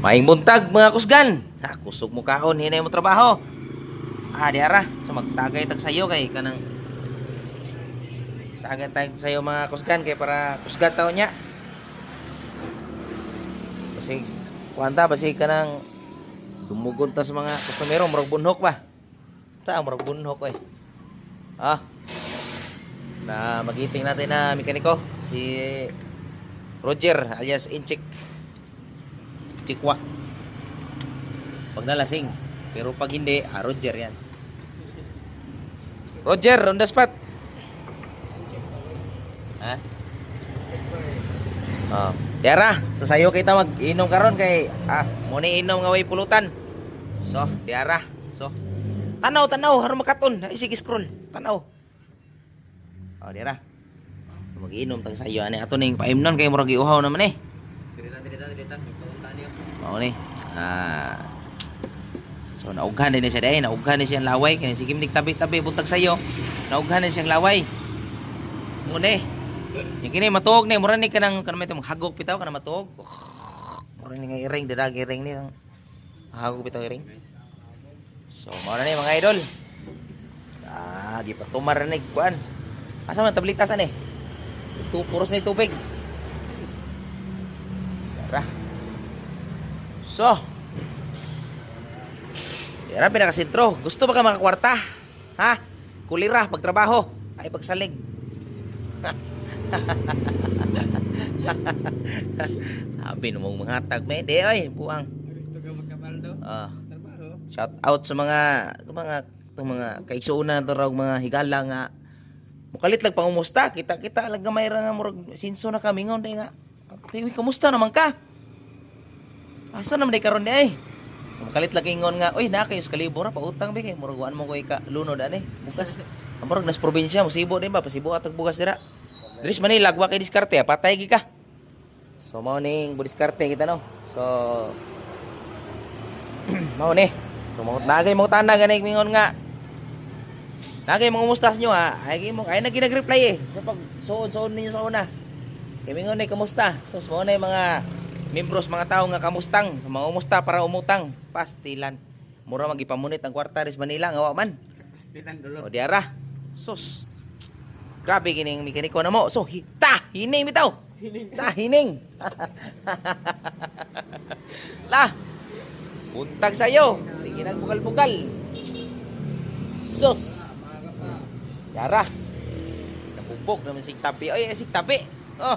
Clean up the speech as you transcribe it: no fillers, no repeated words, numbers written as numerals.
Maing buntag mga kusgan. Kusog mo kaon hinay mo trabaho. Diara sa magtagay tag sayo kay kanang sagay tag sayo mga kusgan kay para kusgan taon nya. Kasi kuanta basi kanang dumugon ta sa mga kustumero murag bunhok ba. Ta murag bunhok eh. Na magiting natin na mekaniko si Roger alias Inchik Chikwa. Pag nalasing, pero pag hindi, Roger yan. Roger, on the spot. Tiara, sasayo kita mag-inom karon kay muni inom nga way pulutan. So, tiara. So, tanaw haron makaton, isig scroll. Tanaw. Tiara. So, mag-inom tag sayo ani ato ning paimnon kay murag giuhaw naman eh. Dito. Mao ni. So naughan din siya dai, naughan din siyang laway kay sige mig tabi-tabi buntag sayo. Naughan din siyang laway. Ngune. Yung kini matuog ni mura ni kanang may hagok bitaw kana matuog. Mura ni nga iring dadagi iring ni. Hagok bitaw iring. So mao na ni mga idol. Gipatumar ni kuan. Asa man tablitasan eh. Puros may tubig. Tara. So, Yara pinakasentro. Gusto ba ka makakwarta? Ha? Kulira, pagtrabaho. Ay pagsalig. Sabi mong mga tag mede oy, buang. Gusto ka magkabaldo? Trabaho. Shout out sa mga kaigsuunan nato raw mga higala nga mukalit lang pangumusta. Kita lang gamay ra nga murag sinso na kami ngon day nga. Tiwi, kumusta naman ka? Asa naman day karon di ay? Makalit lagi ingon nga, oy na kayo sa kalibo ra pautang bi kay muraguan mo koy ka lunod ani. Bukas. Amurag nas probinsya mo Sibo din ba pasibo atag bugas dira. Diris Manila gwa kay diskarte patay gi ka. So mao ning diskarte kita no. So mao ni. So nagay mo tanda ganay mingon nga. Nagay mga mustas nyo ay nag-reply eh. Sa pag suon ninyo sa una. Kay mingon ay kamusta? So mao na mga membros mga tao nga kamustang, mga umusta para umutang, pastilan. Mura magipamunit ang kwarta ris Manila nga wa man. Pastilan dulo. O diara. Sus. Grabe kining mekaniko na mo. So hining bitaw. Hining. La. Buntag sayo. Sige nagbugal-bugal. Sus. Diara. Nabubog naman sig tapi. Oy sig tapi. Oh.